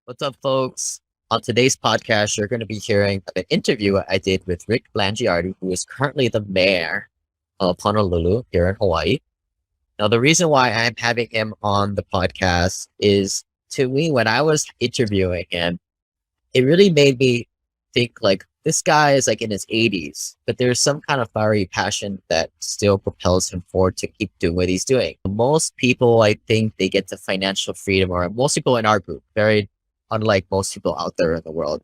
What's up, folks? On today's podcast, you're going to be hearing an interview I did with Rick Blangiardi, who is currently the mayor of Honolulu here in Hawaii. Now, the reason why I'm having him on the podcast is, to me, when I was interviewing him, it really made me think like this guy is like in his 80s, but there's some kind of fiery passion that still propels him forward to keep doing what he's doing. Most people, I think, they get to financial freedom, or most people in our group, very unlike most people out there in the world,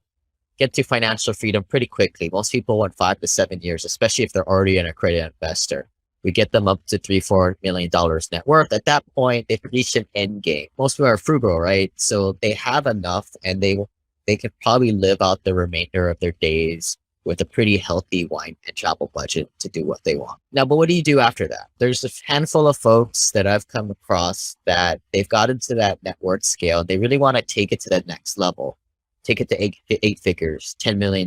get to financial freedom pretty quickly. Most people want 5 to 7 years, especially if they're already an accredited investor. We get them up to $3-4 million net worth. At that point, they've reached an end game. Most people are frugal, right? So they have enough, and they can probably live out the remainder of their days with a pretty healthy wine and travel budget to do what they want. Now, but what do you do after that? There's a handful of folks that I've come across that they've gotten to that net worth scale. They really want to take it to the next level, take it to eight figures, $10 million.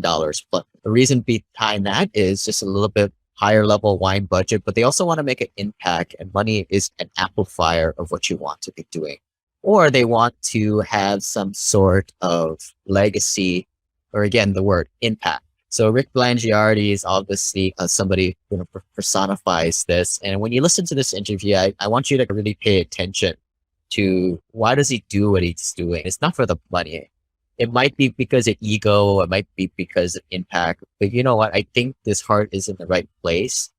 But the reason behind that is just a little bit higher level wine budget, but they also want to make an impact, and money is an amplifier of what you want to be doing. Or they want to have some sort of legacy, or again, the word impact. So Rick Blangiardi is obviously somebody who personifies this. And when you listen to this interview, I want you to really pay attention to why does he do what he's doing. It's not for the money. It might be because of ego. It might be because of impact. But you know what? I think this heart is in the right place.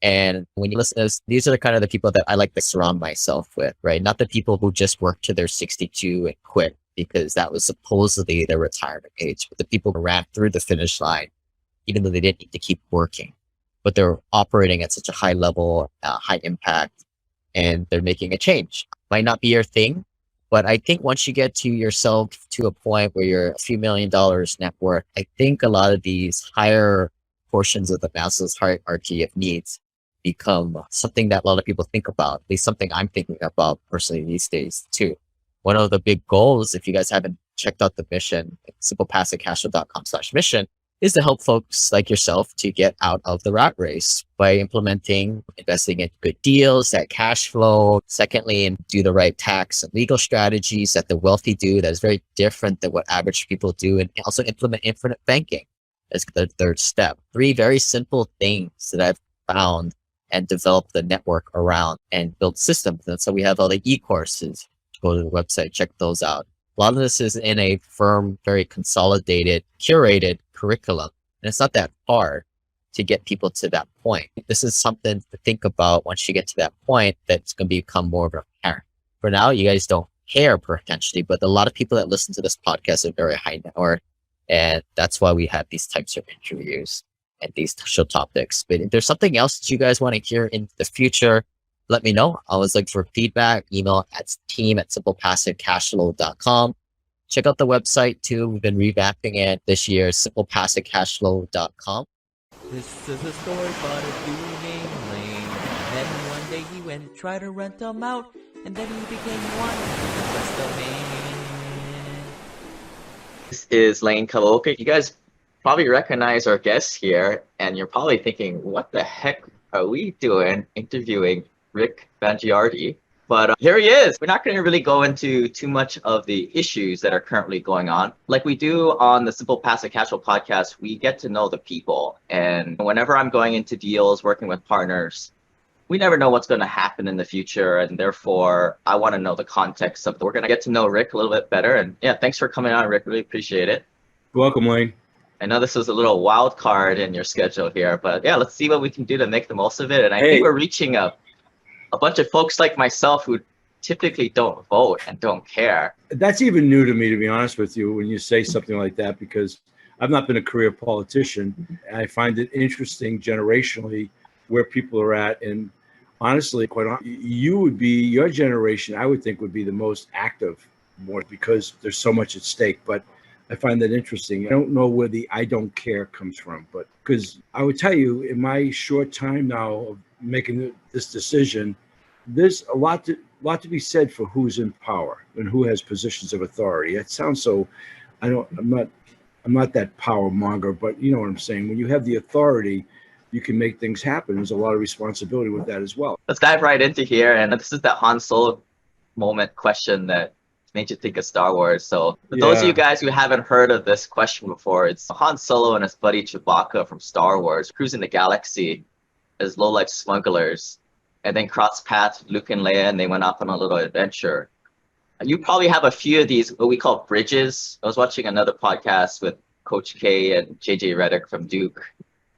And when you listen to this, these are the kind of the people that I like to surround myself with, right? Not the people who just work to their 62 and quit because that was supposedly their retirement age, but the people who ran through the finish line, even though they didn't need to keep working, but they're operating at such a high level, high impact, and they're making a change. Might not be your thing, but I think once you get to yourself to a point where you're a few $1 million net worth, I think a lot of these higher portions of the Maslow's hierarchy of needs become something that a lot of people think about, at least something I'm thinking about personally these days too. One of the big goals, if you guys haven't checked out the mission, SimplePassiveCashflow.com/mission, is to help folks like yourself to get out of the rat race by investing in good deals that cash flow. Secondly, and do the right tax and legal strategies that the wealthy do that is very different than what average people do, and also implement infinite banking as the third step. 3 very simple things that I've found and develop the network around and build systems. And so we have all the e-courses. Go to the website, check those out. A lot of this is in a firm, very consolidated, curated curriculum. And it's not that hard to get people to that point. This is something to think about once you get to that point that's going to become more of a parent. For now, you guys don't care potentially, but a lot of people that listen to this podcast are very high net worth. And that's why we have these types of interviews and these show topics. But if there's something else that you guys want to hear in the future, let me know. I always look for feedback. Email at team@SimplePassiveCashflow.com. Check out the website too. We've been revamping it this year, SimplePassiveCashflow.com. This is a story about a dude named Lane. And then one day he went and tried to rent them out, and then he became one of the best of man. This is Lane Kaloka. You guys probably recognize our guest here, and you're probably thinking, what the heck are we doing interviewing Rick Blangiardi? But here he is. We're not going to really go into too much of the issues that are currently going on. Like we do on the Simple Passive Cashflow podcast, we get to know the people. And whenever I'm going into deals, working with partners, we never know what's going to happen in the future. And therefore, I want to know the context of we're going to get to know Rick a little bit better. And yeah, thanks for coming on, Rick. Really appreciate it. You're welcome, Lane. I know this was a little wild card in your schedule here, but yeah, let's see what we can do to make the most of it. And I think we're reaching a bunch of folks like myself who typically don't vote and don't care. That's even new to me, to be honest with you, when you say something like that, because I've not been a career politician. I find it interesting generationally where people are at. And honestly, your generation, I would think, would be the most active, more because there's so much at stake. But I find that interesting. I don't know where the I don't care comes from, but because I would tell you in my short time now of making this decision, there's a lot to be said for who's in power and who has positions of authority. It sounds so, I'm not that power monger, but you know what I'm saying. When you have the authority, you can make things happen. There's a lot of responsibility with that as well. Let's dive right into here. And this is that Han Solo moment question that made you think of Star Wars. So for those of you Yeah. guys who haven't heard of this question before, it's Han Solo and his buddy Chewbacca from Star Wars cruising the galaxy as low-life smugglers, and then crossed paths with Luke and Leia, and they went off on a little adventure. You probably have a few of these, what we call bridges. I was watching another podcast with Coach K and JJ Redick from Duke,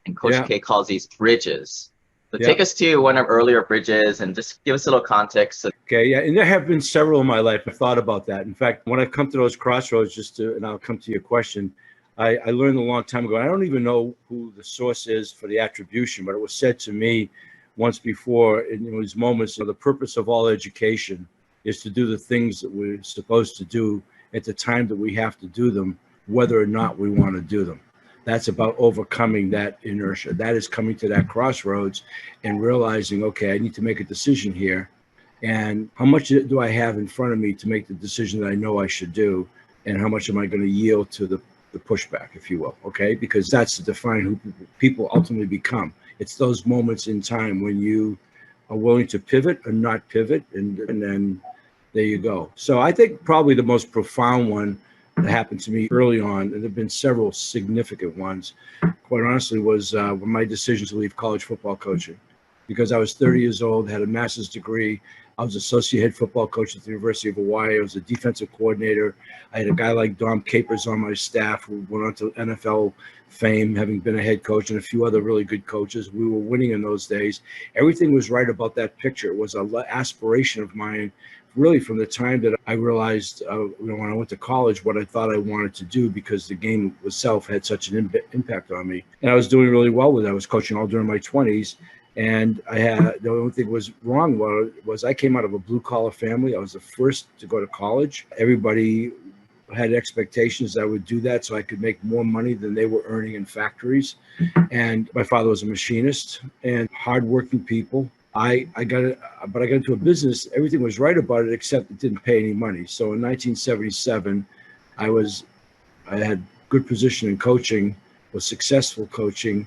and Coach Yeah. K calls these bridges. So Yeah. take us to one of earlier bridges and just give us a little context. Okay, yeah, and there have been several in my life. I've thought about that. In fact, when I come to those crossroads, and I'll come to your question, I learned a long time ago. I don't even know who the source is for the attribution, but it was said to me once before in these moments. The purpose of all education is to do the things that we're supposed to do at the time that we have to do them, whether or not we want to do them. That's about overcoming that inertia. That is coming to that crossroads and realizing, okay, I need to make a decision here. And how much do I have in front of me to make the decision that I know I should do? And how much am I going to yield to the pushback, if you will? Okay, because that's to define who people ultimately become. It's those moments in time when you are willing to pivot or not pivot, and then there you go. So I think probably the most profound one that happened to me early on, and there have been several significant ones, quite honestly, was when my decision to leave college football coaching. Because I was 30 years old, had a master's degree. I was associate head football coach at the University of Hawaii. I was a defensive coordinator. I had a guy like Dom Capers on my staff who went on to NFL fame, having been a head coach, and a few other really good coaches. We were winning in those days. Everything was right about that picture. It was an aspiration of mine, really from the time that I realized, when I went to college, what I thought I wanted to do, because the game itself had such an impact on me. And I was doing really well with it. I was coaching all during my 20s. And the only thing was wrong was I came out of a blue collar family. I was the first to go to college. Everybody had expectations that I would do that so I could make more money than they were earning in factories. And my father was a machinist and hardworking people. I got into a business. Everything was right about it, except it didn't pay any money. So in 1977, I had good position in coaching, was successful coaching,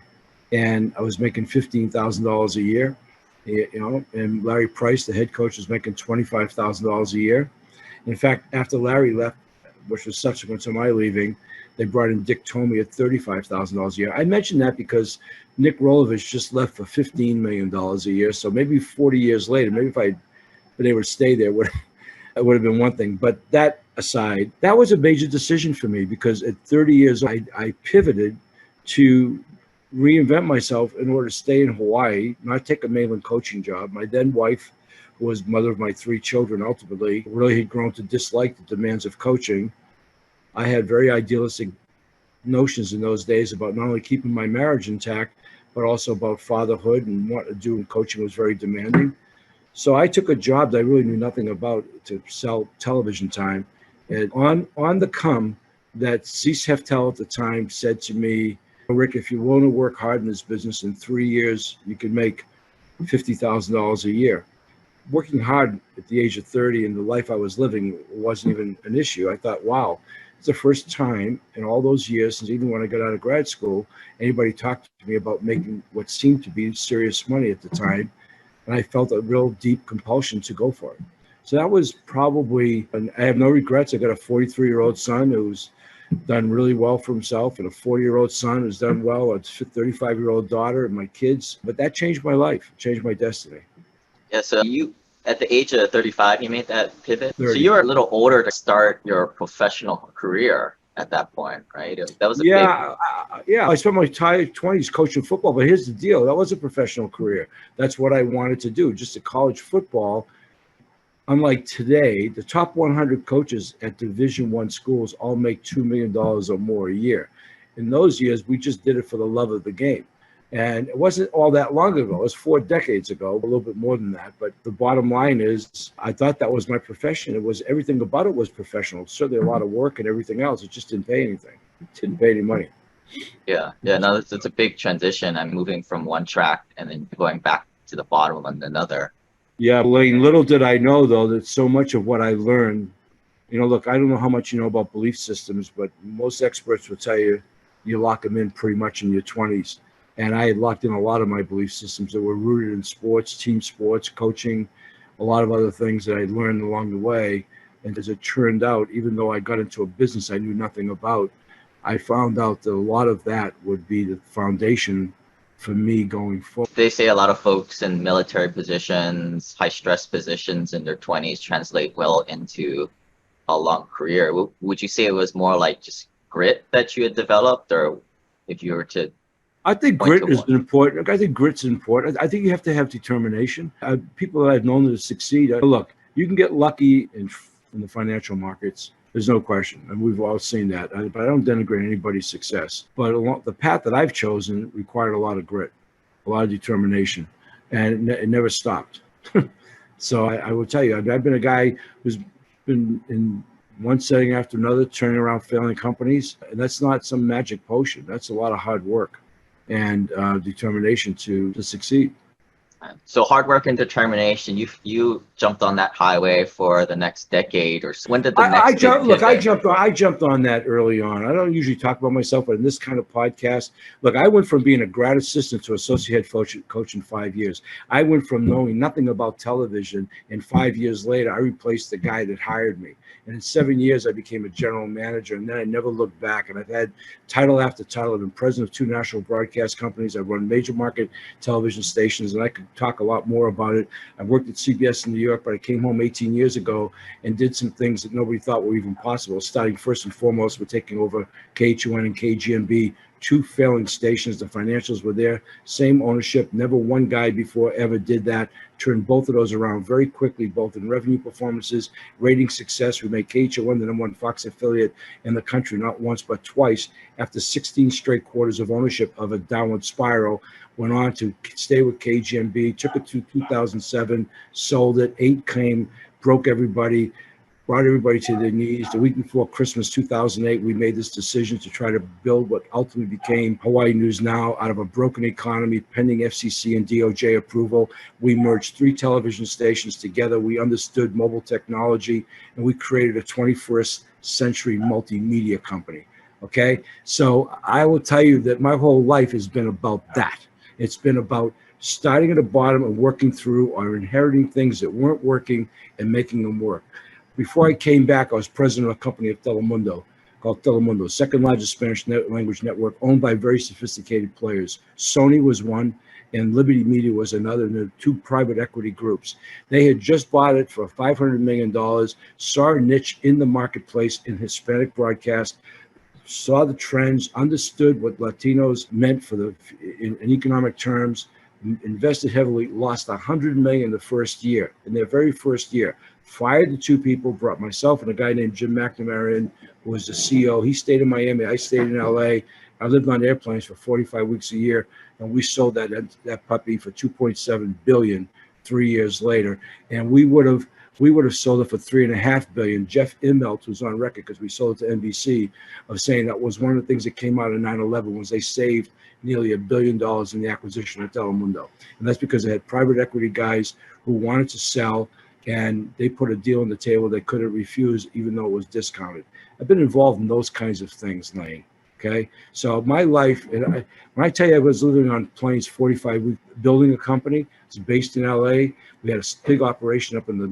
and I was making $15,000 a year, and Larry Price, the head coach, was making $25,000 a year. In fact, after Larry left, which was subsequent to my leaving, they brought in Dick Tomey at $35,000 a year. I mentioned that because Nick Rolovich just left for $15 million a year. So maybe 40 years later, maybe if I'd been able to stay there, it would have been one thing. But that aside, that was a major decision for me, because at 30 years old, I pivoted to reinvent myself in order to stay in Hawaii, not take a mainland coaching job. My then wife, who was mother of my 3 children, ultimately really had grown to dislike the demands of coaching. I had very idealistic notions in those days about not only keeping my marriage intact, but also about fatherhood, and what to do in coaching was very demanding. So I took a job that I really knew nothing about to sell television time. And on the come, that Cease Heftel at the time said to me, Rick, if you want to work hard in this business, in 3 years, you can make $50,000 a year. Working hard at the age of 30 and the life I was living wasn't even an issue. I thought, wow, it's the first time in all those years, since even when I got out of grad school, anybody talked to me about making what seemed to be serious money at the time. And I felt a real deep compulsion to go for it. So that was probably, and I have no regrets. I got a 43-year-old son who's done really well for himself, and a 40-year-old son who's done well, a 35-year-old daughter, and my kids. But that changed my life, changed my destiny. Yeah, so you, at the age of 35, you made that pivot. 30. So you were a little older to start your professional career at that point, right? That was a big... Yeah. I spent my entire 20s coaching football, but here's the deal. That was a professional career. That's what I wanted to do, just a college football. Unlike today, the top 100 coaches at Division I schools all make $2 million or more a year. In those years, we just did it for the love of the game. And it wasn't all that long ago. It was 4 decades ago, a little bit more than that. But the bottom line is, I thought that was my profession. It was, everything about it was professional. Certainly a lot of work and everything else. It just didn't pay anything. It didn't pay any money. Yeah. No, it's a big transition. I'm moving from one track and then going back to the bottom on another. Yeah, Blaine, little did I know, though, that so much of what I learned, look, I don't know how much you know about belief systems, but most experts will tell you, you lock them in pretty much in your 20s. And I had locked in a lot of my belief systems that were rooted in sports, team sports, coaching, a lot of other things that I learned along the way. And as it turned out, even though I got into a business I knew nothing about, I found out that a lot of that would be the foundation for me going forward. They say a lot of folks in military positions, high stress positions in their 20s translate well into a long career. Would you say it was more like just grit that you had developed, or if you were to I think point grit to is one? important. I think grit's important. I think you have to have determination. People that I've known to succeed, look, you can get lucky in the financial markets. There's no question, and we've all seen that. But I don't denigrate anybody's success. But along the path that I've chosen required a lot of grit, a lot of determination, and it never stopped. So I will tell you, I've been a guy who's been in one setting after another, turning around failing companies, and that's not some magic potion. That's a lot of hard work and determination to succeed. So hard work and determination. You jumped on that highway for the next decade or so. When did the next big Look, I pivot? jumped on that early on. I don't usually talk about myself, but in this kind of podcast, look, I went from being a grad assistant to associate coach in 5 years. I went from knowing nothing about television, and 5 years later, I replaced the guy that hired me. And in 7 years, I became a general manager, and then I never looked back. And I've had title after title. I've been president of 2 national broadcast companies. I've run major market television stations, and I could talk a lot more about it. I worked at CBS in New York, but I came home 18 years ago and did some things that nobody thought were even possible. Starting first and foremost with taking over KHON and KGMB, 2 failing stations. The financials were there, same ownership. Never one guy before ever did that. Turned both of those around very quickly, both in revenue performances, rating success. We made KHON the #1 Fox affiliate in the country, not once but twice, after 16 straight quarters of ownership of a downward spiral. Went on to stay with KGMB, took it to 2007, sold it. 8 came, broke everybody, brought everybody to their knees. The week before Christmas 2008, we made this decision to try to build what ultimately became Hawaii News Now out of a broken economy, pending FCC and DOJ approval. We merged 3 television stations together. We understood mobile technology, and we created a 21st century multimedia company. Okay, so I will tell you that my whole life has been about that. It's been about starting at the bottom and working through or inheriting things that weren't working and making them work. Before I came back, I was president of a company of Telemundo, called Telemundo, second largest Spanish language network, owned by very sophisticated players. Sony was one, and Liberty Media was another, and the 2 private equity groups. They had just bought it for $500 million, saw a niche in the marketplace in Hispanic broadcast, saw the trends, understood what Latinos meant in economic terms, invested heavily, lost $100 million the first year, in their very first year. Fired the 2 people, brought myself and a guy named Jim McNamara in, who was the CEO. He stayed in Miami. I stayed in LA. I lived on airplanes for 45 weeks a year, and we sold that puppy for $2.7 billion 3 years later. And we would have sold it for $3.5 billion. Jeff Immelt, who's on record because we sold it to NBC, of saying that was one of the things that came out of 9/11 was they saved nearly $1 billion in the acquisition of Telemundo. And that's because they had private equity guys who wanted to sell, and they put a deal on the table they couldn't refuse, even though it was discounted. I've been involved in those kinds of things, Lane. Okay, so my life, and when I tell you I was living on planes 45 weeks, building a company. It's based in LA. We had a big operation up in the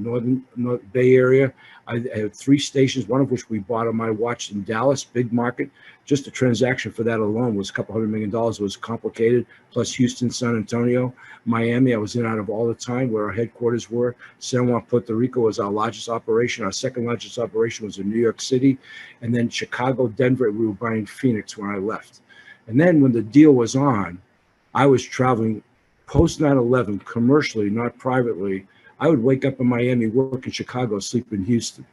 North Bay Area. I had 3 stations, one of which we bought on my watch in Dallas, big market. Just the transaction for that alone was a couple $100 million. It was complicated. Plus Houston, San Antonio, Miami. I was in and out of all the time, where our headquarters were. San Juan, Puerto Rico was our largest operation. Our second largest operation was in New York City, and then Chicago, Denver. We were buying Phoenix when I left. And then when the deal was on, I was traveling post 9/11 commercially, not privately. I would wake up in Miami, work in Chicago, sleep in Houston.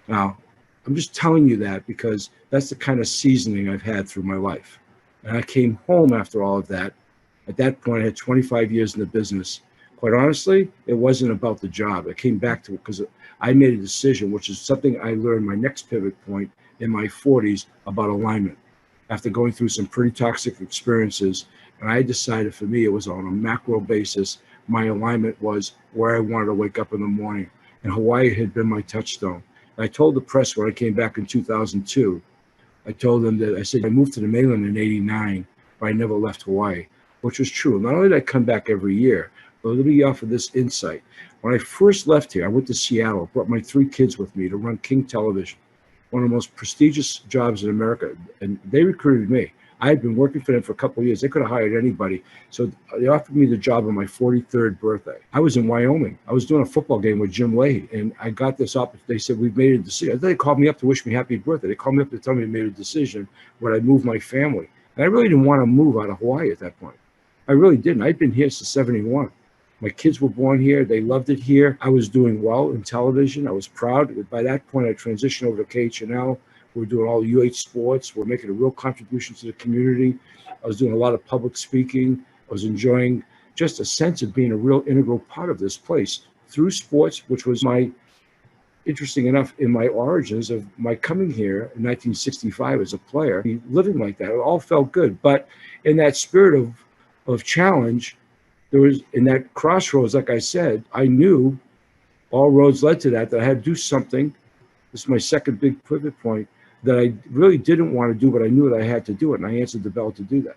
Now, I'm just telling you that because that's the kind of seasoning I've had through my life. And I came home after all of that. At that point, I had 25 years in the business. Quite honestly, it wasn't about the job. I came back to it because I made a decision, which is something I learned my next pivot point in my 40s, about alignment. After going through some pretty toxic experiences, and I decided for me, it was on a macro basis. My alignment was where I wanted to wake up in the morning. And Hawaii had been my touchstone. And I told the press when I came back in 2002, I told them that I said, I moved to the mainland in '89, but I never left Hawaii, which was true. Not only did I come back every year, but let me offer this insight. When I first left here, I went to Seattle, brought my 3 kids with me to run King Television, one of the most prestigious jobs in America, and they recruited me. I had been working for them for a couple of years. They could have hired anybody. So they offered me the job on my 43rd birthday. I was in Wyoming. I was doing a football game with Jim Leahy, and I got this opportunity. They said, we've made a decision. They called me up to wish me happy birthday. They called me up to tell me they made a decision where I'd move my family. And I really didn't want to move out of Hawaii at that point. I really didn't. I'd been here since 71. My kids were born here. They loved it here. I was doing well in television. I was proud. By that point, I transitioned over to KHNL. We're doing all UH sports. We're making a real contribution to the community. I was doing a lot of public speaking. I was enjoying just a sense of being a real integral part of this place through sports, which was interesting enough, in my origins of my coming here in 1965 as a player, living like that. It all felt good. But in that spirit of challenge, there was, in that crossroads, like I said, I knew all roads led to that I had to do something. This is my second big pivot point, that I really didn't want to do, but I knew that I had to do it, and I answered the bell to do that.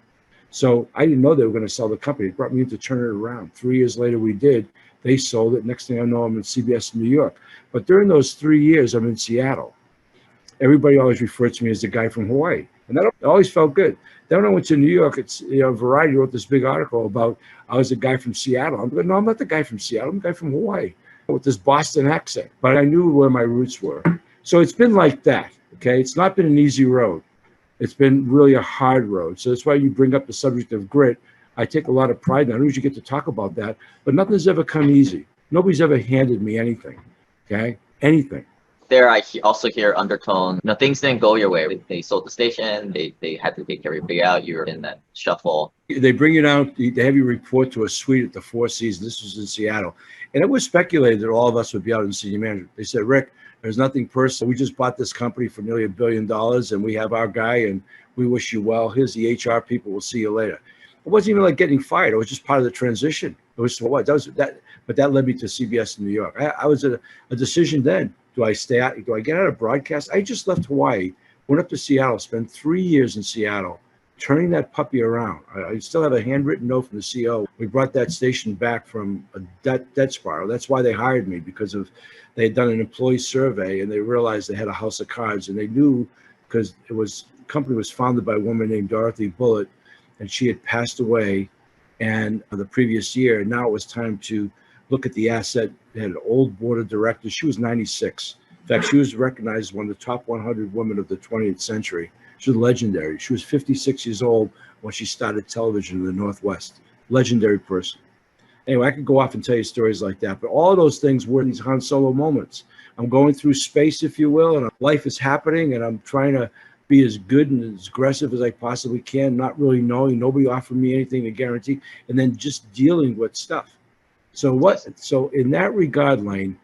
So I didn't know they were going to sell the company. It brought me in to turn it around. 3 years later, we did. They sold it. Next thing I know, I'm in CBS in New York. But during those 3 years, I'm in Seattle. Everybody always referred to me as the guy from Hawaii, and that always felt good. Then when I went to New York, it's, Variety wrote this big article about I was the guy from Seattle. I'm like, no, I'm not the guy from Seattle. I'm the guy from Hawaii with this Boston accent. But I knew where my roots were. So it's been like that. Okay, it's not been an easy road. It's been really a hard road. So that's why you bring up the subject of grit. I take a lot of pride in that. I don't usually get to talk about that, but nothing's ever come easy. Nobody's ever handed me anything. Okay, anything. There, I also hear undertone. Things didn't go your way. They sold the station. They had to take everybody out. You were in that shuffle. They bring you down. They have you report to a suite at the Four Seasons. This was in Seattle, and it was speculated that all of us would be out in senior management. They said, Rick, there's nothing personal. We just bought this company for nearly $1 billion, and we have our guy, and we wish you well. Here's the HR people. We'll see you later. It wasn't even like getting fired. It was just part of the transition. It was what? But that led me to CBS in New York. I was at a decision then. Do I stay out? Do I get out of broadcast? I just left Hawaii, went up to Seattle, spent 3 years in Seattle, turning that puppy around. I still have a handwritten note from the CEO. We brought that station back from a debt spiral. That's why they hired me, because they had done an employee survey and they realized they had a house of cards, and they knew, because the company was founded by a woman named Dorothy Bullitt, and she had passed away and the previous year. And now it was time to look at the asset. They had an old board of directors. She was 96. In fact, she was recognized as one of the top 100 women of the 20th century. She was legendary. She was 56 years old when she started television in the Northwest. Legendary person. Anyway, I could go off and tell you stories like that, but all of those things were these Han Solo moments. I'm going through space, if you will, and life is happening, and I'm trying to be as good and as aggressive as I possibly can, not really knowing, nobody offered me anything to guarantee, and then just dealing with stuff. So in that regard, Lane,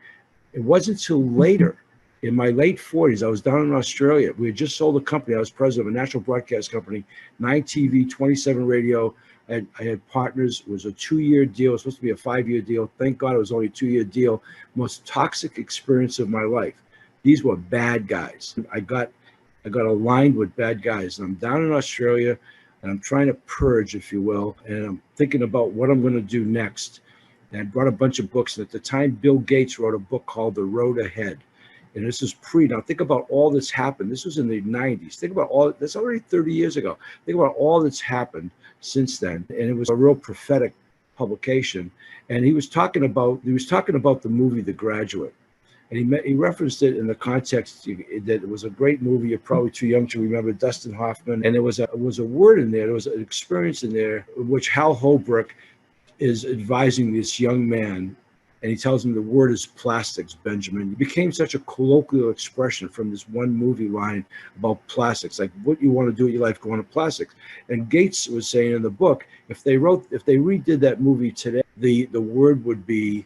it wasn't until later, in my late 40s, I was down in Australia. We had just sold a company. I was president of a national broadcast company, 9 TV, 27 radio. I had partners. It was a 2-year deal. It was supposed to be a 5-year deal. Thank God it was only a 2-year deal. Most toxic experience of my life. These were bad guys. I got aligned with bad guys. And I'm down in Australia, and I'm trying to purge, if you will, and I'm thinking about what I'm going to do next. And I brought a bunch of books. And at the time, Bill Gates wrote a book called The Road Ahead. And this is now think about all that's happened. This was in the 90s. Think about that's already 30 years ago. Think about all that's happened since then. And it was a real prophetic publication. And he was talking about the movie The Graduate. And he referenced it in the context that it was a great movie. You're probably too young to remember Dustin Hoffman. And there was a word in there. There was an experience in there in which Hal Holbrook is advising this young man, and he tells him the word is plastics, Benjamin. It became such a colloquial expression from this one movie line about plastics, like what you want to do with your life, going to plastics. And Gates was saying in the book, if they redid that movie today, the word would be,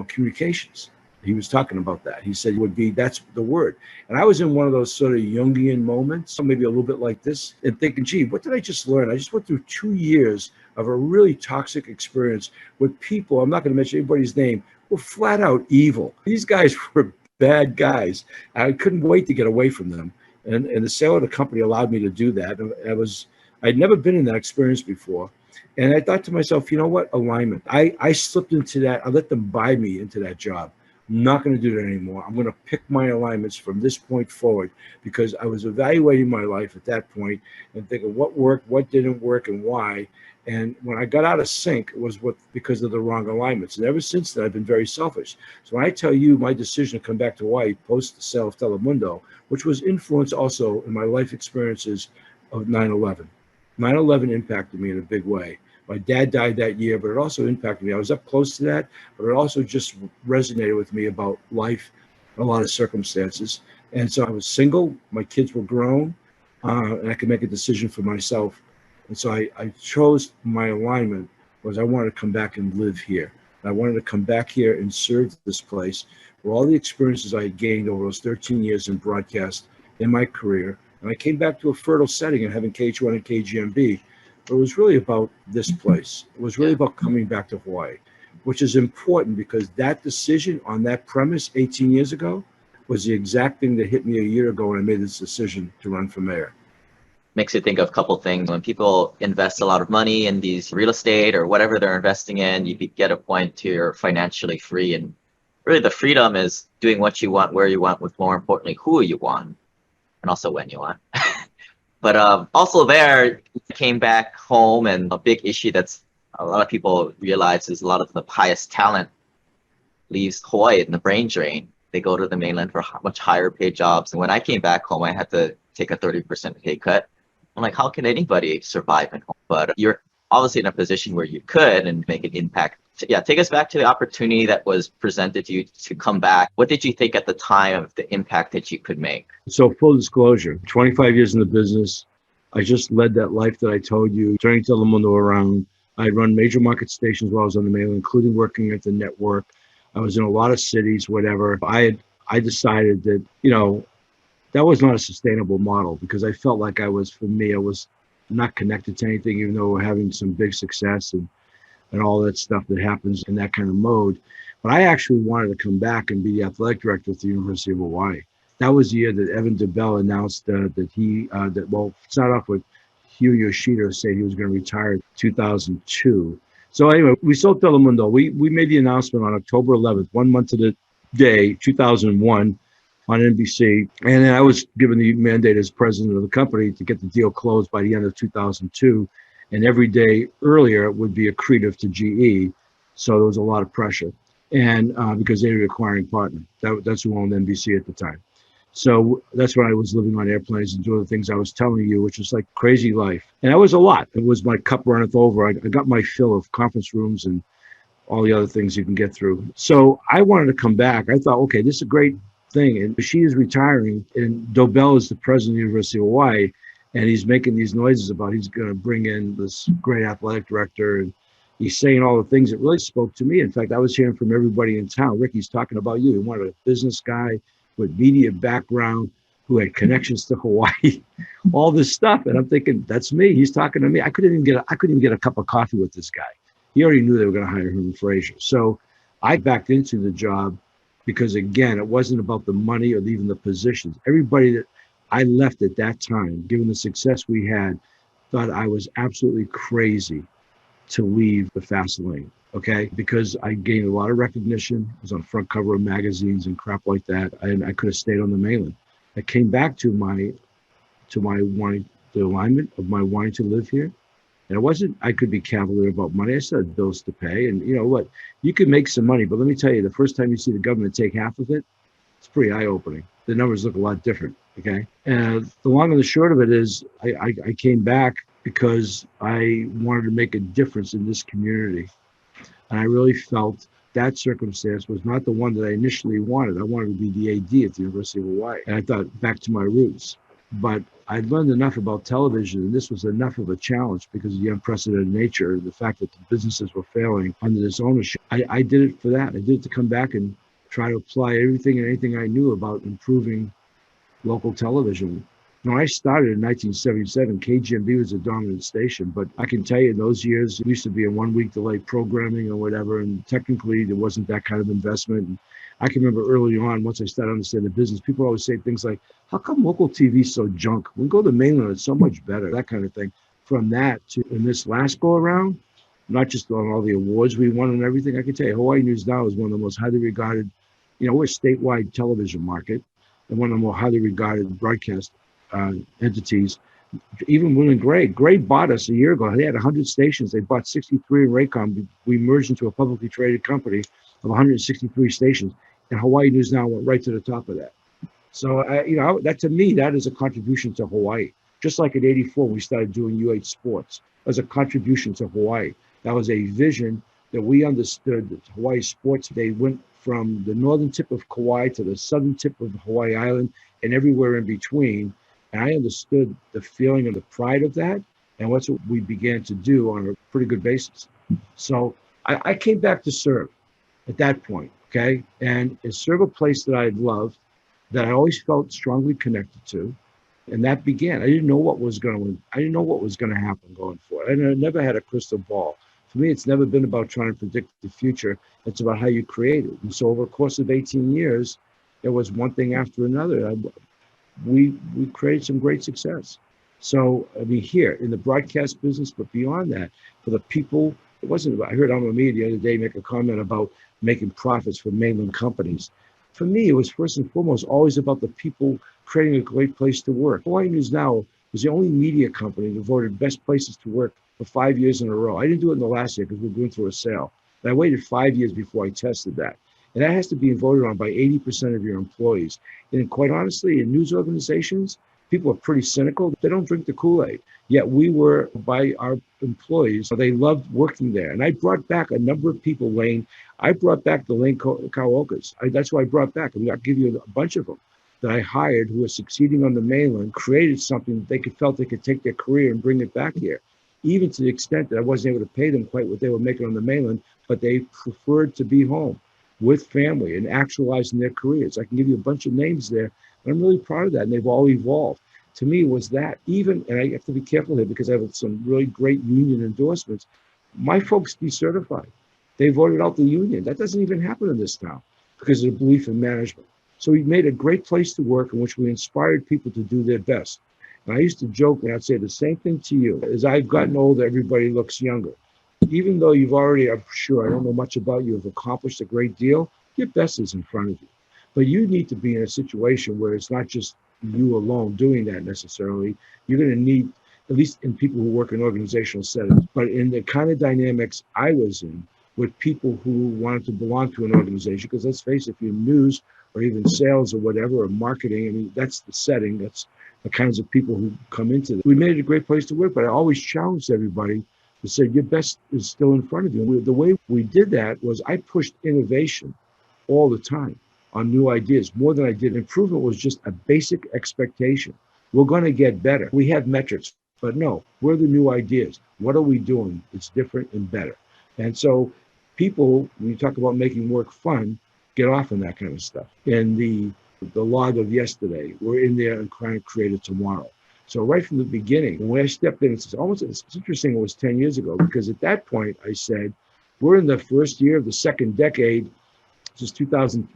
communications. He was talking about that. He said that's the word. And I was in one of those sort of Jungian moments, maybe a little bit like this, and thinking, gee, what did I just learn? I just went through 2 years of a really toxic experience with people, I'm not going to mention anybody's name, were flat out evil. These guys were bad guys. I couldn't wait to get away from them. And the sale of the company allowed me to do that. And I'd never been in that experience before. And I thought to myself, you know what? Alignment. I slipped into that. I let them buy me into that job. I'm not going to do that anymore. I'm going to pick my alignments from this point forward, because I was evaluating my life at that point and thinking what worked, what didn't work, and why. And when I got out of sync, it was because of the wrong alignments. And ever since then, I've been very selfish. So when I tell you my decision to come back to Hawaii post the sale of Telemundo, which was influenced also in my life experiences of 9/11. 9/11 impacted me in a big way. My dad died that year, but it also impacted me. I was up close to that, but it also just resonated with me about life, a lot of circumstances. And so I was single, my kids were grown, and I could make a decision for myself. And so I chose my alignment was I wanted to come back and live here. I wanted to come back here and serve this place for all the experiences I had gained over those 13 years in broadcast in my career. And I came back to a fertile setting and having KH1 and KGMB. But it was really about this place. It was really about coming back to Hawaii, which is important because that decision on that premise 18 years ago was the exact thing that hit me a year ago when I made this decision to run for mayor. Makes you think of a couple things. When people invest a lot of money in these real estate or whatever they're investing in, you get a point to you're financially free. And really the freedom is doing what you want, where you want, with more importantly, who you want, and also when you want. But also there, came back home, and a big issue that's a lot of people realize is a lot of the highest talent leaves Hawaii in the brain drain. They go to the mainland for much higher paid jobs. And when I came back home, I had to take a 30% pay cut. I'm like, how can anybody survive at home? But you're obviously in a position where you could and make an impact. Yeah, take us back to the opportunity that was presented to you to come back. What did you think at the time of the impact that you could make? So full disclosure, 25 years in the business. I just led that life that I told you, turning Telemundo around. I run major market stations while I was on the mainland, including working at the network. I was in a lot of cities, whatever. I decided that, that was not a sustainable model because I felt like I was not connected to anything, even though we're having some big success and all that stuff that happens in that kind of mode. But I actually wanted to come back and be the athletic director at the University of Hawaii. That was the year that Evan DeBell announced that start off with Hugh Yoshida said he was going to retire in 2002. So anyway, we sold Telemundo. We made the announcement on October 11th, 1 month to the day, 2001 on NBC. And then I was given the mandate as president of the company to get the deal closed by the end of 2002. And every day earlier would be accretive to GE. So there was a lot of pressure. And because they were the acquiring partner, that's who owned NBC at the time. So that's when I was living on airplanes and doing the things I was telling you, which was like crazy life. And that was a lot. It was my cup runneth over. I got my fill of conference rooms and all the other things you can get through. So I wanted to come back. I thought, okay, this is a great thing. And she is retiring, and Dobell is the president of the University of Hawaii, and he's making these noises about he's going to bring in this great athletic director. And he's saying all the things that really spoke to me. In fact, I was hearing from everybody in town. Ricky's talking about you. He wanted a business guy with media background who had connections to Hawaii, all this stuff. And I'm thinking, that's me. He's talking to me. I couldn't even get a cup of coffee with this guy. He already knew they were going to hire him and Frazier. So I backed into the job because, again, it wasn't about the money or even the positions. Everybody that I left at that time, given the success we had, thought I was absolutely crazy to leave the fast lane. Okay, because I gained a lot of recognition. I was on the front cover of magazines and crap like that, and I could have stayed on the mainland. I came back to my wanting, the alignment of my wanting to live here. And it wasn't, I could be cavalier about money. I still had bills to pay. And you know what? You can make some money, but let me tell you, the first time you see the government take half of it, it's pretty eye-opening. The numbers look a lot different, okay? And the long and the short of it is I came back because I wanted to make a difference in this community. And I really felt that circumstance was not the one that I initially wanted. I wanted to be the AD at the University of Hawaii. And I thought back to my roots. But I'd learned enough about television, and this was enough of a challenge because of the unprecedented nature, the fact that the businesses were failing under this ownership. I did it for that. I did it to come back and try to apply everything and anything I knew about improving local television. When I started in 1977, KGMB was a dominant station, but I can tell you in those years, it used to be a 1 week delay programming or whatever, and technically there wasn't that kind of investment. And I can remember early on, once I started understanding the business, people always say things like, how come local TV is so junk? We go to the mainland, it's so much better, that kind of thing. from that to in this last go around, not just on all the awards we won and everything, I can tell you Hawaii News Now is one of the most highly regarded, we're a statewide television market and one of the more highly regarded broadcast entities. Even Will and Gray bought us a year ago. They had 100 stations. They bought 63 in Raycom. We merged into a publicly traded company of 163 stations, and Hawaii News Now went right to the top of that. So, that to me, that is a contribution to Hawaii. Just like in '84, we started doing UH Sports as a contribution to Hawaii. That was a vision that we understood that Hawaii sports, they went from the northern tip of Kauai to the southern tip of Hawaii Island and everywhere in between. And I understood the feeling and the pride of that. And that's what we began to do on a pretty good basis. So I came back to serve at that point, okay? And serve a place that I loved, that I always felt strongly connected to. And that began. I didn't know what was going to happen going forward. I never had a crystal ball. For me, it's never been about trying to predict the future. It's about how you create it. And so over the course of 18 years, there was one thing after another. We created some great success. So, here in the broadcast business, but beyond that, for the people, it wasn't about, I heard Amami the other day make a comment about making profits for mainland companies. For me, it was first and foremost always about the people creating a great place to work. Hawaii News Now was the only media company that voted best places to work for 5 years in a row. I didn't do it in the last year because we were going through a sale. And I waited 5 years before I tested that. And that has to be voted on by 80% of your employees. And quite honestly, in news organizations, people are pretty cynical. They don't drink the Kool-Aid. Yet we were, by our employees, they loved working there. And I brought back a number of people, Lane. I brought back the Lane Kaokas. That's who I brought back. I'll give you a bunch of them that I hired who are succeeding on the mainland, created something that they felt they could take their career and bring it back here. Even to the extent that I wasn't able to pay them quite what they were making on the mainland, but they preferred to be home with family and actualizing their careers. I can give you a bunch of names there, and I'm really proud of that, and they've all evolved. To me, was that even, and I have to be careful here because I have some really great union endorsements, my folks decertified. They voted out the union. That doesn't even happen in this town because of the belief in management. So we made a great place to work in which we inspired people to do their best. And I used to joke, and I'd say the same thing to you. As I've gotten older, everybody looks younger. Even though you've already, I'm sure, I don't know much about you, have accomplished a great deal, your best is in front of you. But you need to be in a situation where it's not just you alone doing that necessarily. You're going to need, at least in people who work in organizational settings, but in the kind of dynamics I was in with people who wanted to belong to an organization, because let's face it, if you're news or even sales or whatever, or marketing, I mean, that's the setting, that's the kinds of people who come into it. We made it a great place to work, but I always challenged everybody to say, your best is still in front of you. The way we did that was I pushed innovation all the time on new ideas, more than I did. Improvement was just a basic expectation. We're going to get better. We have metrics, but no, we're the new ideas. What are we doing? It's different and better. And so people, when you talk about making work fun, get off on that kind of stuff. And the log of yesterday, we're in there and trying to create a tomorrow. So right from the beginning, when I stepped in, it's interesting, it was 10 years ago, because at that point I said, we're in the first year of the second decade. This is 2000,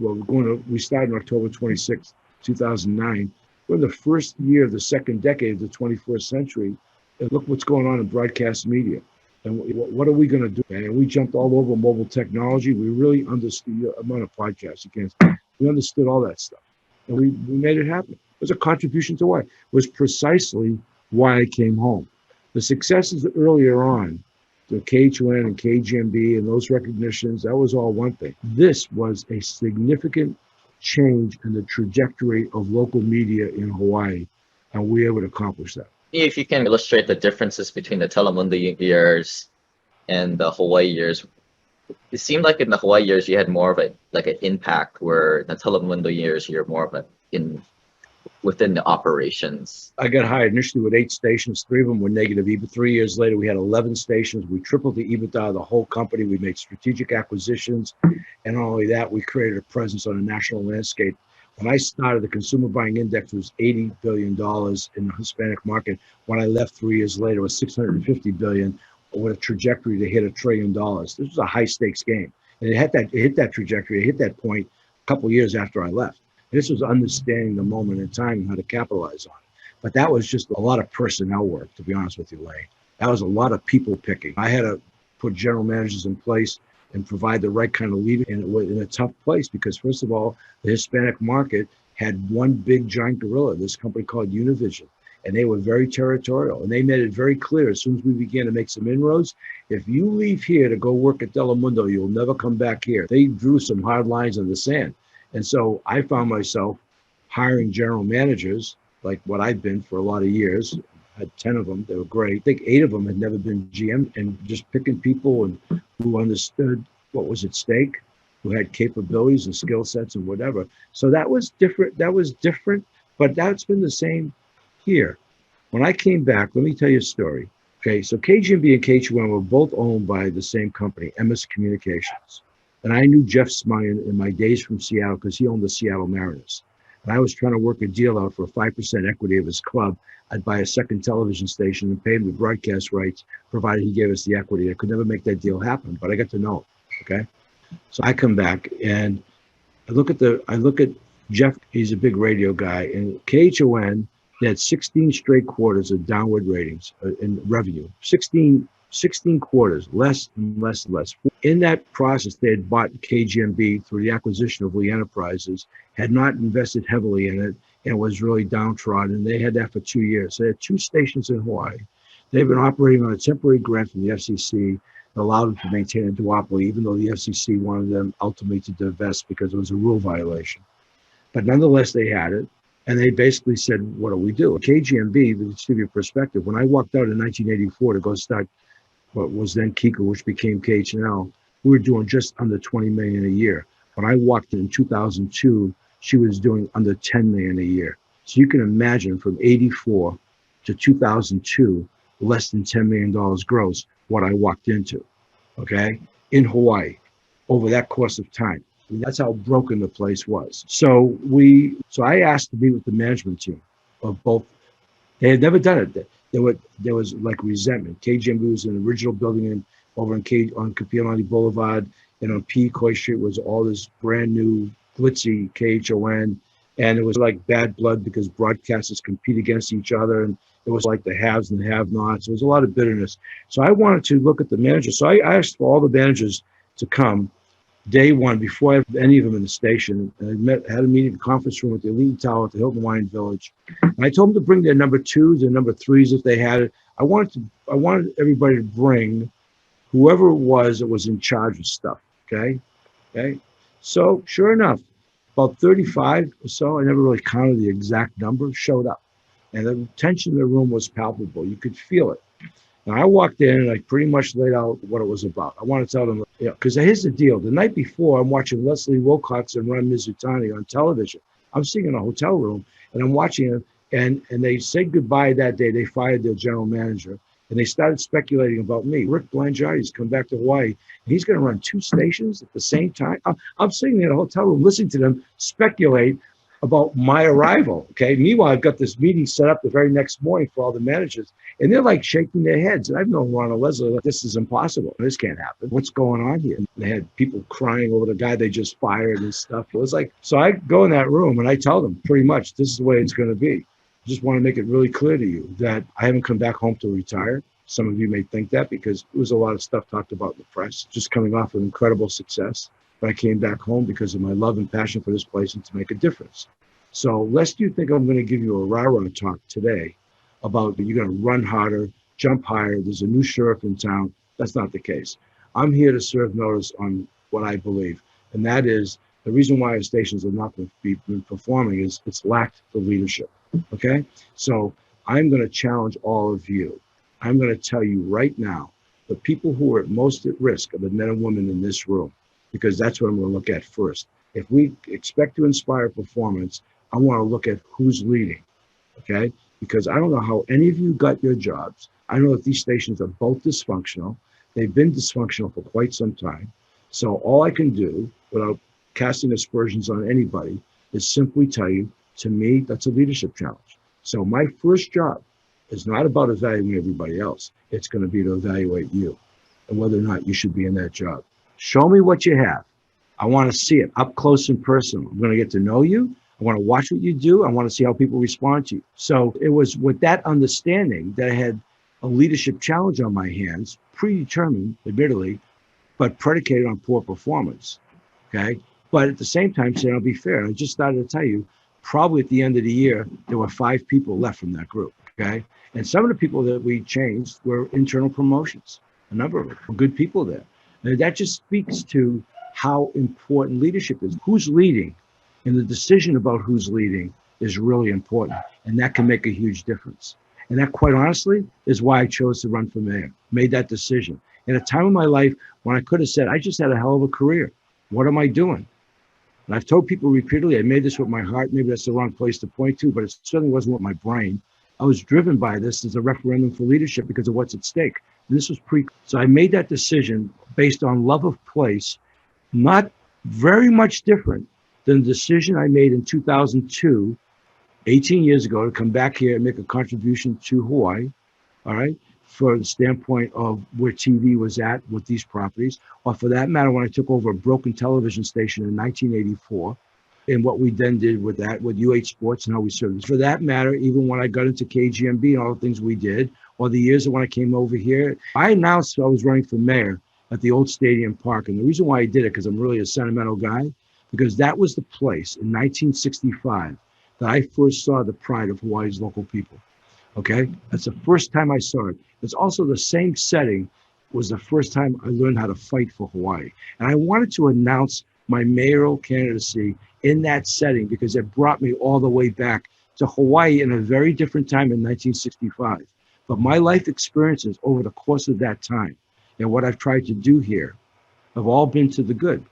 we started on October 26, 2009. We're in the first year of the second decade of the 21st century. And look what's going on in broadcast media. And what are we going to do? And we jumped all over mobile technology. We really understood, I'm on a podcast, we understood all that stuff. And we made it happen. It was a contribution to why. It was precisely why I came home. The successes earlier on, the KHON and KGMB and those recognitions, that was all one thing. This was a significant change in the trajectory of local media in Hawaii, and we were able to accomplish that. If you can illustrate the differences between the Telemundo years and the Hawaii years, it seemed like in the Hawaii years you had more of an impact, where in the Telemundo years you're more of within the operations. I got hired initially with 8 stations. 3 of them were negative EBITDA. 3 years later, we had 11 stations. We tripled the EBITDA of the whole company. We made strategic acquisitions. And not only that, we created a presence on a national landscape. When I started, the consumer buying index was $80 billion in the Hispanic market. When I left 3 years later, it was $650 billion, with a trajectory to hit $1 trillion. This was a high stakes game. And it hit that trajectory, it hit that point a couple of years after I left. This was understanding the moment in time and how to capitalize on it. But that was just a lot of personnel work, to be honest with you, Lane. That was a lot of people picking. I had to put general managers in place and provide the right kind of leader. And it was in a tough place because, first of all, the Hispanic market had one big giant gorilla, this company called Univision. And they were very territorial. And they made it very clear as soon as we began to make some inroads, if you leave here to go work at Telemundo, you'll never come back here. They drew some hard lines in the sand. And so I found myself hiring general managers, like what I've been for a lot of years. I had 10 of them. They were great. I think 8 of them had never been GM, and just picking people and who understood what was at stake, who had capabilities and skill sets and whatever. So that was different. But that's been the same here. When I came back, let me tell you a story. Okay, so KGMB and KHUN were both owned by the same company, MS Communications. And I knew Jeff Smyon in my days from Seattle because he owned the Seattle Mariners. And I was trying to work a deal out for a 5% equity of his club. I'd buy a second television station and pay him the broadcast rights, provided he gave us the equity. I could never make that deal happen, but I got to know him. Okay, so I come back and I look at Jeff. He's a big radio guy, and KHON. They had 16 straight quarters of downward ratings in revenue. 16 quarters, less and less and less. In that process, they had bought KGMB through the acquisition of Lee Enterprises, had not invested heavily in it, and was really downtrodden. They had that for 2 years. So they had 2 stations in Hawaii. They've been operating on a temporary grant from the FCC that allowed them to maintain a duopoly, even though the FCC wanted them ultimately to divest because it was a rule violation. But nonetheless, they had it. And they basically said, what do we do? KGMB, to give you a perspective, when I walked out in 1984 to go start what was then Kika, which became KHNL, we were doing just under 20 million a year. When I walked in 2002, she was doing under 10 million a year. So you can imagine from 84 to 2002, less than $10 million gross, what I walked into, okay, in Hawaii over that course of time. I mean, that's how broken the place was. So I asked to meet with the management team of both. They had never done it. There was like resentment. KGMB was an original building over on Kapiolani Boulevard, and on P. Coy Street was all this brand new glitzy KHON, and it was like bad blood because broadcasters compete against each other, and it was like the haves and the have-nots. There was a lot of bitterness. So I wanted to look at the managers. So I asked for all the managers to come. Day one, before I had any of them in the station, and I had a meeting in the conference room at the Elite Tower at the Hilton Hawaiian Village. And I told them to bring their number 2s and number 3s if they had it. I wanted everybody to bring whoever it was that was in charge of stuff. Okay. So sure enough, about 35 or so, I never really counted the exact number, showed up. And the tension in the room was palpable. You could feel it. Now, I walked in and I pretty much laid out what it was about. I want to tell them, because here's the deal. The night before, I'm watching Leslie Wilcox and Ron Mizutani on television. I'm sitting in a hotel room and I'm watching them, and they said goodbye that day. They fired their general manager and they started speculating about me. Rick Blangiardi's come back to Hawaii and he's going to run 2 stations at the same time. I'm sitting in a hotel room listening to them speculate about my arrival. Okay. Meanwhile, I've got this meeting set up the very next morning for all the managers, and they're like shaking their heads. And I've known Ron and Leslie, like, this is impossible. This can't happen. What's going on here? And they had people crying over the guy they just fired and stuff. It was like, so I go in that room and I tell them pretty much this is the way it's going to be. I just want to make it really clear to you that I haven't come back home to retire. Some of you may think that because there was a lot of stuff talked about in the press, just coming off of incredible success. But I came back home because of my love and passion for this place and to make a difference. So lest you think I'm going to give you a rah-rah talk today about you're going to run harder, jump higher, there's a new sheriff in town. That's not the case. I'm here to serve notice on what I believe. And that is the reason why our stations have not been performing is it's lacked the leadership. Okay? So I'm going to challenge all of you. I'm going to tell you right now, the people who are most at risk are the men and women in this room, because that's what I'm going to look at first. If we expect to inspire performance, I want to look at who's leading, okay? Because I don't know how any of you got your jobs. I know that these stations are both dysfunctional. They've been dysfunctional for quite some time. So all I can do, without casting aspersions on anybody, is simply tell you, to me, that's a leadership challenge. So my first job is not about evaluating everybody else. It's going to be to evaluate you and whether or not you should be in that job. Show me what you have. I want to see it up close and personal. I'm going to get to know you. I want to watch what you do. I want to see how people respond to you. So it was with that understanding that I had a leadership challenge on my hands, predetermined, admittedly, but predicated on poor performance. Okay. But at the same time, saying I'll be fair. I just started to tell you, probably at the end of the year, there were 5 people left from that group. Okay. And some of the people that we changed were internal promotions. A number of them were good people there. And that just speaks to how important leadership is. Who's leading? And the decision about who's leading is really important. And that can make a huge difference. And that, quite honestly, is why I chose to run for mayor, made that decision. In a time of my life when I could have said, I just had a hell of a career. What am I doing? And I've told people repeatedly, I made this with my heart. Maybe that's the wrong place to point to, but it certainly wasn't with my brain. I was driven by this as a referendum for leadership because of what's at stake. And this was so I made that decision based on love of place, not very much different than the decision I made in 2002, 18 years ago, to come back here and make a contribution to Hawaii, all right, for the standpoint of where TV was at with these properties, or for that matter, when I took over a broken television station in 1984, and what we then did with that, with UH Sports and how we served. For that matter, even when I got into KGMB and all the things we did, or the years that when I came over here, I announced I was running for mayor at the old Stadium Park. And the reason why I did it, because I'm really a sentimental guy, because that was the place in 1965 that I first saw the pride of Hawaii's local people. Okay, that's the first time I saw it. It's also the same setting was the first time I learned how to fight for Hawaii. And I wanted to announce my mayoral candidacy in that setting because it brought me all the way back to Hawaii in a very different time in 1965. But my life experiences over the course of that time and what I've tried to do here have all been to the good.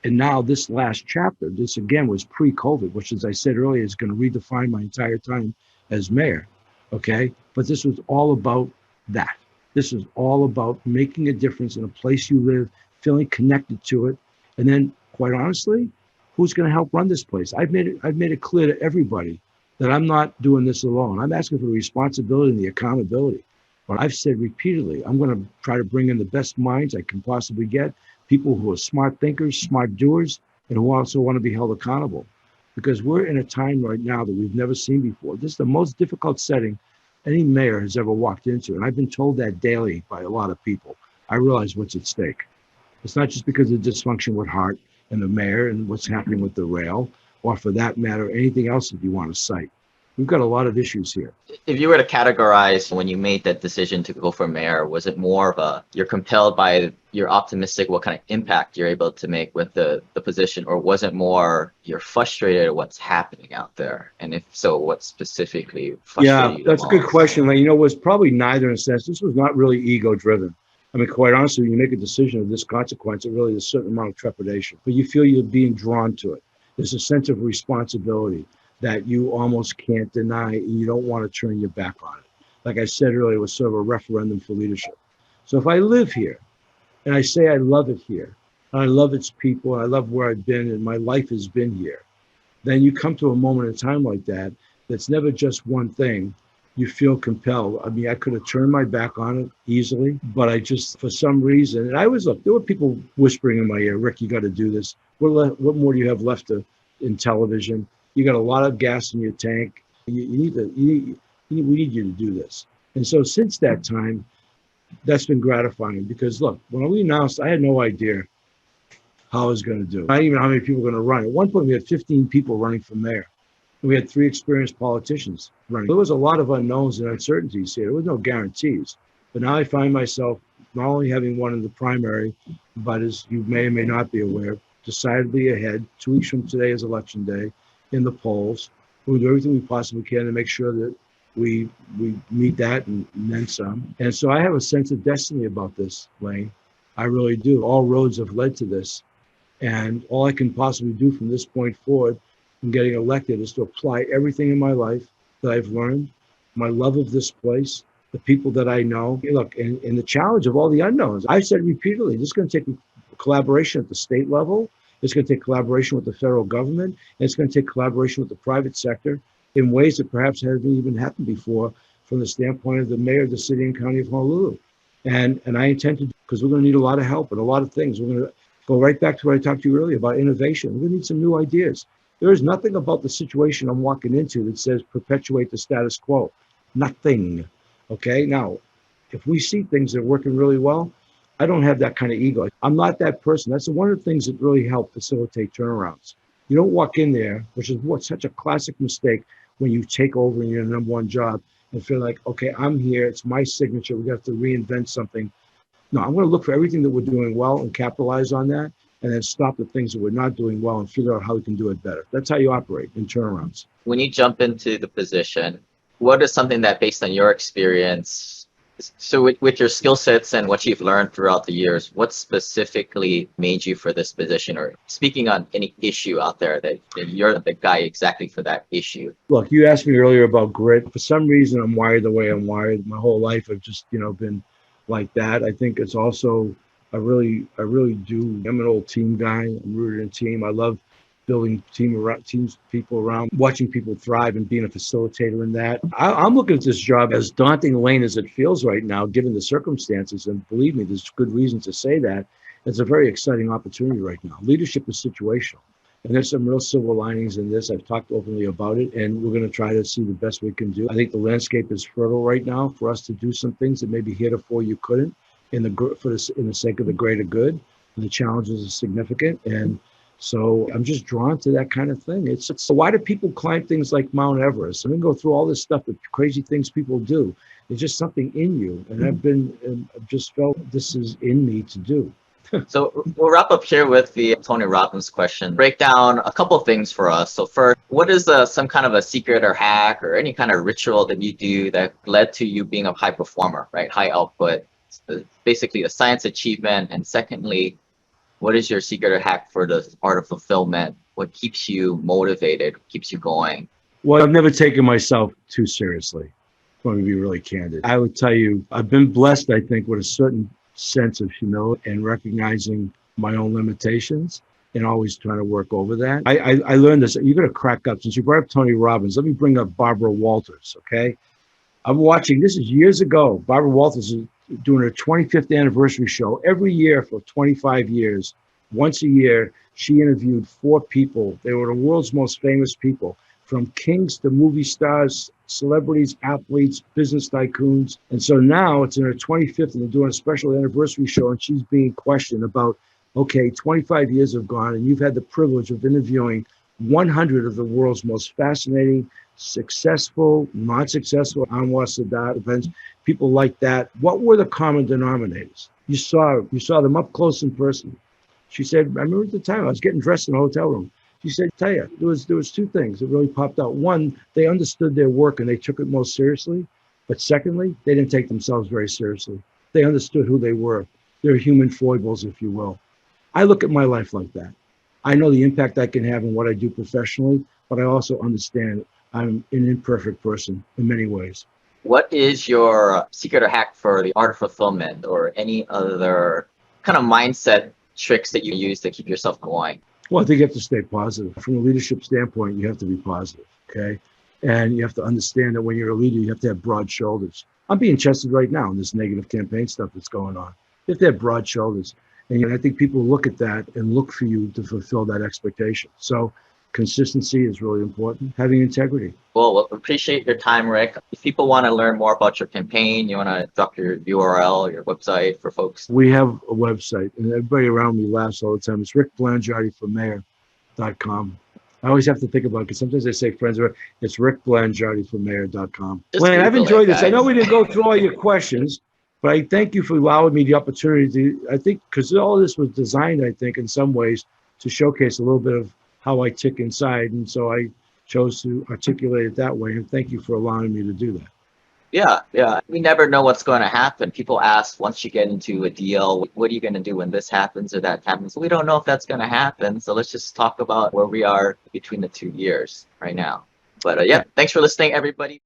And now this last chapter, this again was pre-COVID, which, as I said earlier, is going to redefine my entire time as mayor. Okay, but this was all about that. This is all about making a difference in a place you live, feeling connected to it, and then, quite honestly, who's going to help run this place? I've made it clear to everybody that I'm not doing this alone. I'm asking for the responsibility and the accountability. But I've said repeatedly, I'm going to try to bring in the best minds I can possibly get, people who are smart thinkers, smart doers, and who also want to be held accountable. Because we're in a time right now that we've never seen before. This is the most difficult setting any mayor has ever walked into. And I've been told that daily by a lot of people. I realize what's at stake. It's not just because of dysfunction with Hart and the mayor and what's happening with the rail, or for that matter, anything else that you want to cite. We've got a lot of issues here. If you were to categorize when you made that decision to go for mayor, was it more of a, you're compelled by, you're optimistic what kind of impact you're able to make with the position, or was it more you're frustrated at what's happening out there? And if so, what specifically frustrated you? Yeah, that's a good question. Like, it was probably neither in a sense. This was not really ego driven. I mean, quite honestly, when you make a decision of this consequence, it really is a certain amount of trepidation, but you feel you're being drawn to it. There's a sense of responsibility that you almost can't deny, and you don't want to turn your back on it. Like I said earlier, it was sort of a referendum for leadership. So if I live here, and I say I love it here, and I love its people, and I love where I've been, and my life has been here, then you come to a moment in time like that, that's never just one thing. You feel compelled. I mean, I could have turned my back on it easily, but I just, for some reason, and I was, look, there were people whispering in my ear, Rick, you got to do this. What more do you have left in television? You got a lot of gas in your tank. We need you to do this. And so since that time, that's been gratifying because look, when we announced, I had no idea how I was going to do. I didn't even know how many people were going to run. At one point, we had 15 people running for mayor. We had 3 experienced politicians running. There was a lot of unknowns and uncertainties here. There was no guarantees. But now I find myself not only having won in the primary, but as you may or may not be aware, decidedly ahead. 2 weeks from today is election day in the polls. We'll do everything we possibly can to make sure that we meet that and then some. And so I have a sense of destiny about this, Lane. I really do. All roads have led to this. And all I can possibly do from this point forward in getting elected is to apply everything in my life that I've learned, my love of this place, the people that I know. Look, and the challenge of all the unknowns. I've said repeatedly, this is going to take collaboration at the state level. It's going to take collaboration with the federal government, and it's going to take collaboration with the private sector in ways that perhaps haven't even happened before from the standpoint of the mayor of the city and county of Honolulu. And I intend to, because we're going to need a lot of help and a lot of things. We're going to go right back to what I talked to you earlier about innovation. We're going to need some new ideas. There is nothing about the situation I'm walking into that says perpetuate the status quo. Nothing. Okay. Now, If we see things that are working really well, I don't have that kind of ego. I'm not that person. That's one of the things that really help facilitate turnarounds. You don't walk in there, which is what's such a classic mistake when you take over in your number one job and feel like, okay, I'm here. It's my signature. We have to reinvent something. No, I'm going to look for everything that we're doing well and capitalize on that, and then stop the things that we're not doing well and figure out how we can do it better. That's how you operate in turnarounds. When you jump into the position, what is something that, based on your experience, so with your skill sets and what you've learned throughout the years, what specifically made you for this position? Or speaking on any issue out there that you're the guy exactly for that issue? Look, you asked me earlier about grit. For some reason, I'm wired the way I'm wired. My whole life, I've just, been like that. I think it's also, I really do. I'm an old team guy. I'm rooted in team. I love building people around, watching people thrive and being a facilitator in that. I'm looking at this job, as daunting lane as it feels right now, given the circumstances. And believe me, there's good reason to say that. It's a very exciting opportunity right now. Leadership is situational. And there's some real silver linings in this. I've talked openly about it, and we're going to try to see the best we can do. I think the landscape is fertile right now for us to do some things that maybe heretofore you couldn't in the sake of the greater good. And the challenges are significant. And so I'm just drawn to that kind of thing. It's why do people climb things like Mount Everest? I mean, go through all this stuff, the crazy things people do. There's just something in you. And I've just felt this is in me to do. So we'll wrap up here with the Tony Robbins question. Break down a couple of things for us. So first, what is some kind of a secret or hack or any kind of ritual that you do that led to you being a high performer, right? High output, basically a science achievement. And secondly, what is your secret or hack for the art of fulfillment? What keeps you motivated, keeps you going? Well, I've never taken myself too seriously. I'm going to be really candid. I would tell you, I've been blessed, I think, with a certain sense of humility and recognizing my own limitations and always trying to work over that. I learned this. You're going to crack up. Since you brought up Tony Robbins, let me bring up Barbara Walters, okay? I'm watching, this is years ago. Barbara Walters is doing her 25th anniversary show every year for 25 years. Once a year, she interviewed 4 people. They were the world's most famous people, from kings to movie stars, celebrities, athletes, business tycoons. And so now it's in her 25th and they're doing a special anniversary show, and she's being questioned about, okay, 25 years have gone and you've had the privilege of interviewing 100 of the world's most fascinating, successful, not successful, Anwar Sadat events, people like that. What were the common denominators? You saw them up close in person. She said, I remember at the time I was getting dressed in a hotel room. She said, tell you, there was 2 things that really popped out. One, they understood their work and they took it most seriously. But secondly, they didn't take themselves very seriously. They understood who they were. They're human foibles, if you will. I look at my life like that. I know the impact I can have in what I do professionally, but I also understand I'm an imperfect person in many ways. What is your secret or hack for the art of fulfillment, or any other kind of mindset tricks that you use to keep yourself going? Well, I think you have to stay positive. From a leadership standpoint, you have to be positive, okay? And you have to understand that when you're a leader, you have to have broad shoulders. I'm being tested right now in this negative campaign stuff that's going on. You have to have broad shoulders. And I think people look at that and look for you to fulfill that expectation. So consistency is really important. Having integrity. Well, appreciate your time, Rick. If people want to learn more about your campaign, you want to drop your URL, your website for folks? We have a website, and everybody around me laughs all the time. It's rickblangiardiformayor.com. I always have to think about it because sometimes I say friends, it's rickblangiardiformayor.com. Wayne, I've enjoyed this. I know we didn't go through all your questions, but I thank you for allowing me the opportunity to, I think, because all of this was designed, I think, in some ways to showcase a little bit of how I tick inside. And so I chose to articulate it that way. And thank you for allowing me to do that. Yeah. We never know what's going to happen. People ask, once you get into a deal, what are you going to do when this happens or that happens? We don't know if that's going to happen. So let's just talk about where we are between the 2 years right now. But yeah, thanks for listening, everybody.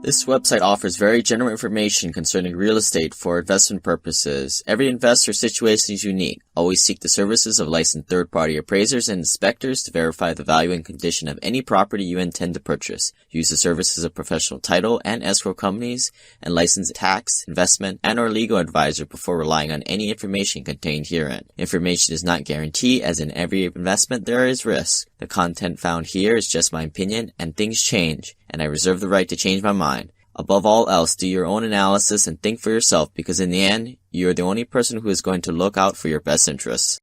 This website offers very general information concerning real estate for investment purposes. Every investor situation is unique. Always seek the services of licensed third-party appraisers and inspectors to verify the value and condition of any property you intend to purchase. Use the services of professional title and escrow companies and licensed tax, investment, and or legal advisor before relying on any information contained herein. Information is not guaranteed, as in every investment there is risk. The content found here is just my opinion, and things change, and I reserve the right to change my mind. Above all else, do your own analysis and think for yourself, because in the end, you are the only person who is going to look out for your best interests.